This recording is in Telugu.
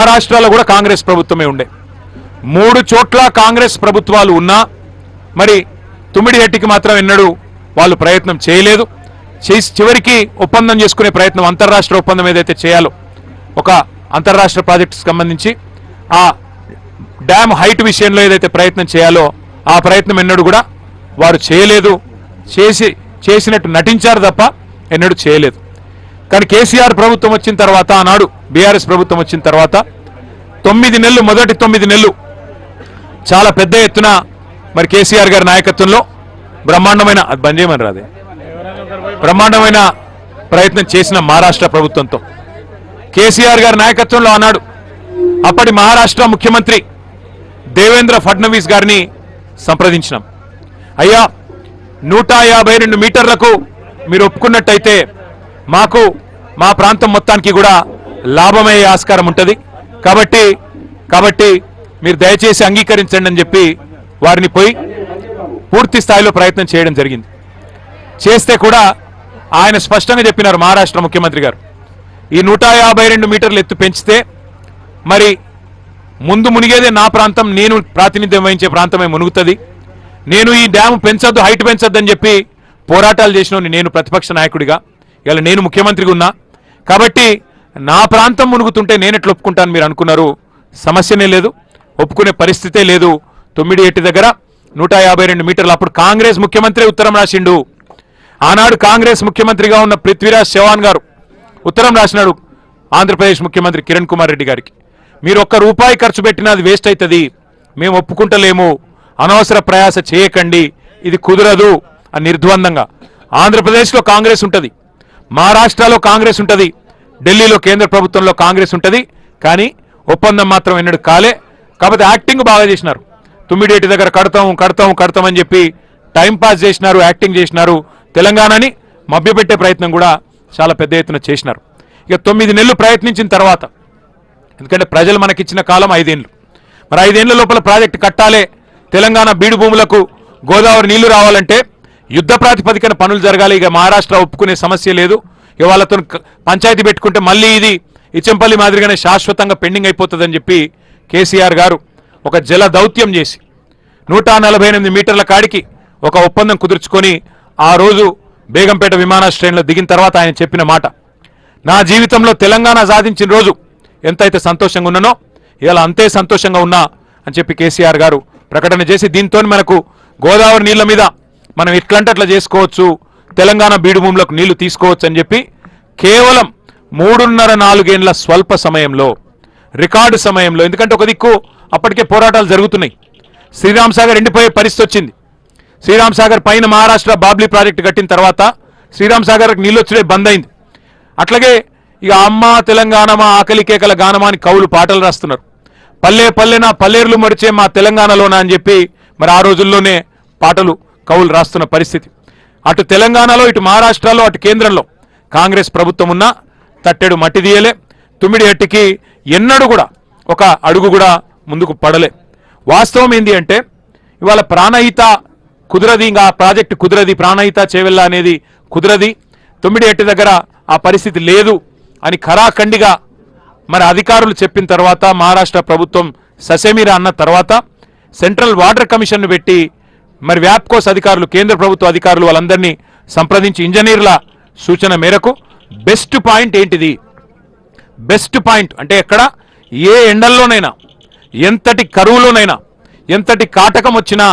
మహారాష్ట్రలో కూడా కాంగ్రెస్ ప్రభుత్వమే ఉండే 3 చోట్ల కాంగ్రెస్ ప్రభుత్వాలు ఉన్నా మరి తుమ్మిడిహట్టికి మాత్రం ఎన్నడూ వాళ్ళు ప్రయత్నం చేయలేదు. చివరికి ఒప్పందం చేసుకునే ప్రయత్నం అంతర్రాష్ట్ర ఒప్పందం ఏదైతే చేయాలో ఒక అంతర్రాష్ట్ర ప్రాజెక్టుకు సంబంధించి ఆ డ్యామ్ హైట్ విషయంలో ఏదైతే ప్రయత్నం చేయాలో ఆ ప్రయత్నం ఎన్నడూ కూడా వారు చేయలేదు. చేసినట్టు నటించారు తప్ప ఎన్నడూ చేయలేదు. కానీ కేసీఆర్ ప్రభుత్వం వచ్చిన తర్వాత ఆనాడు బీఆర్ఎస్ ప్రభుత్వం వచ్చిన తర్వాత 9 నెలలు మొదటి 9 నెలలు చాలా పెద్ద ఎత్తున మరి కేసీఆర్ గారి నాయకత్వంలో బ్రహ్మాండమైన అది బంద్ చేయమని రాదే బ్రహ్మాండమైన ప్రయత్నం చేసిన మహారాష్ట్ర ప్రభుత్వంతో కేసీఆర్ గారి నాయకత్వంలో ఆనాడు అప్పటి మహారాష్ట్ర ముఖ్యమంత్రి దేవేంద్ర ఫడ్నవీస్ గారిని సంప్రదించినాం. అయ్యా 152 మీటర్లకు మీరు ఒప్పుకున్నట్టయితే మాకు మా ప్రాంతం మొత్తానికి కూడా లాభమయ్యే ఆస్కారం ఉంటుంది కాబట్టి మీరు దయచేసి అంగీకరించండి అని చెప్పి వారిని పోయి పూర్తి స్థాయిలో ప్రయత్నం చేయడం జరిగింది. చేస్తే కూడా ఆయన స్పష్టంగా చెప్పినారు మహారాష్ట్ర ముఖ్యమంత్రి గారు ఈ 152 మీటర్లు ఎత్తు పెంచితే మరి ముందు మునిగేదే నా ప్రాంతం, నేను ప్రాతినిధ్యం వహించే ప్రాంతమే మునుగుతుంది. నేను ఈ డ్యామ్ పెంచొద్దు హైట్ పెంచొద్దు అని చెప్పి పోరాటాలు చేసిన నేను ప్రతిపక్ష నాయకుడిగా ఇలా నేను ముఖ్యమంత్రిగా ఉన్నా కాబట్టి నా ప్రాంతం మునుగుతుంటే నేను ఎట్లా ఒప్పుకుంటాను మీరు అనుకున్నారు. సమస్యనే లేదు, ఒప్పుకునే పరిస్థితే లేదు. తుమ్మిడిహట్టి దగ్గర 152 మీటర్లు అప్పుడు కాంగ్రెస్ ముఖ్యమంత్రి ఉత్తరం రాసిండు. ఆనాడు కాంగ్రెస్ ముఖ్యమంత్రిగా ఉన్న పృథ్వీరాజ్ చౌహాన్ గారు ఉత్తరం రాసినాడు ఆంధ్రప్రదేశ్ ముఖ్యమంత్రి కిరణ్ కుమార్ రెడ్డి గారికి, మీరు ₹1 ఖర్చు పెట్టినా అది వేస్ట్ అవుతుంది, మేము ఒప్పుకుంటలేము, అనవసర ప్రయాస చేయకండి, ఇది కుదరదు అని నిర్ద్వందంగా. ఆంధ్రప్రదేశ్లో కాంగ్రెస్ ఉంటుంది, మహారాష్ట్రలో కాంగ్రెస్ ఉంటుంది, ఢిల్లీలో కేంద్ర ప్రభుత్వంలో కాంగ్రెస్ ఉంటుంది, కానీ ఒప్పందం మాత్రం ఎన్నడూ కాలే. కాబట్టి యాక్టింగ్ బాగా చేసినారు. తుమ్మిడిహట్టి దగ్గర కడతాం అని చెప్పి టైంపాస్ చేసినారు, యాక్టింగ్ చేసినారు. తెలంగాణని మభ్యపెట్టే ప్రయత్నం కూడా చాలా పెద్ద ఎత్తున చేసినారు. ఇక 9 నెలలు ప్రయత్నించిన తర్వాత, ఎందుకంటే ప్రజలు మనకిచ్చిన కాలం 5 ఏళ్ళు, మరి 5 ఏళ్ల లోపల ప్రాజెక్టు కట్టాలే, తెలంగాణ బీడు భూములకు గోదావరి నీళ్లు రావాలంటే యుద్ధ ప్రాతిపదికన పనులు జరగాలి. ఇక మహారాష్ట్ర ఒప్పుకునే సమస్య లేదు. ఇక వాళ్ళతో పంచాయతీ పెట్టుకుంటే మళ్ళీ ఇది ఇచ్చంపల్లి మాదిరిగానే శాశ్వతంగా పెండింగ్ అయిపోతుందని చెప్పి కేసీఆర్ గారు ఒక జల దౌత్యం చేసి 148 మీటర్ల కాడికి ఒక ఒప్పందం కుదుర్చుకొని ఆ రోజు బేగంపేట విమానాశ్రయంలో దిగిన తర్వాత ఆయన చెప్పిన మాట, నా జీవితంలో తెలంగాణ సాధించిన రోజు ఎంతైతే సంతోషంగా ఉన్నానో ఇలా అంతే సంతోషంగా ఉన్నా అని చెప్పి కేసీఆర్ గారు ప్రకటన చేసి, దీంతో మనకు గోదావరి నీళ్ల మీద మనం ఎట్లంటే అట్లా చేసుకోవచ్చు, తెలంగాణ బీడు భూములకు నీళ్లు తీసుకోవచ్చు అని చెప్పి కేవలం 3.5-4 ఏళ్ల స్వల్ప సమయంలో, రికార్డు సమయంలో, ఎందుకంటే ఒక దిక్కు అప్పటికే పోరాటాలు జరుగుతున్నాయి, శ్రీరామ్ సాగర్ ఎండిపోయే పరిస్థితి వచ్చింది. శ్రీరామ్ సాగర్ పైన మహారాష్ట్ర బాబ్లీ ప్రాజెక్టు కట్టిన తర్వాత శ్రీరామ్ సాగర్కి నీళ్ళు వచ్చే బంద్ అయింది. అట్లాగే ఇక అమ్మ తెలంగాణ మా ఆకలి కేకల గానమా అని కవులు పాటలు రాస్తున్నారు. పల్లె పల్లెన పల్లేర్లు మరిచే మా తెలంగాణలోనా అని చెప్పి మరి ఆ రోజుల్లోనే పాటలు కవులు రాస్తున్న పరిస్థితి. అటు తెలంగాణలో, ఇటు మహారాష్ట్రలో, అటు కేంద్రంలో కాంగ్రెస్ ప్రభుత్వం ఉన్నా తట్టెడు మట్టి తీయలే. తుమ్మిడిహట్టికి ఎన్నడూ కూడా ఒక అడుగు కూడా ముందుకు పడలే. వాస్తవం ఏంటి అంటే ఇవాళ ప్రాణహిత కుదరది, ఇంకా ఆ ప్రాజెక్టు కుదరది, ప్రాణహిత చేవెళ్ళ అనేది కుదరది, తుమ్మిడిహట్టి దగ్గర ఆ పరిస్థితి లేదు అని ఖరాఖండిగా మరి అధికారులు చెప్పిన తర్వాత, మహారాష్ట్ర ప్రభుత్వం ససేమిరా అన్న తర్వాత సెంట్రల్ వాటర్ కమిషన్ను పెట్టి మరి వ్యాప్కోస్ అధికారులు, కేంద్ర ప్రభుత్వ అధికారులు వాళ్ళందరినీ సంప్రదించి ఇంజనీర్ల సూచన మేరకు బెస్ట్ పాయింట్ ఏంటిది, బెస్ట్ పాయింట్ అంటే ఎక్కడ ఏ ఎండల్లోనైనా, ఎంతటి కరువులోనైనా, ఎంతటి కాటకం వచ్చినా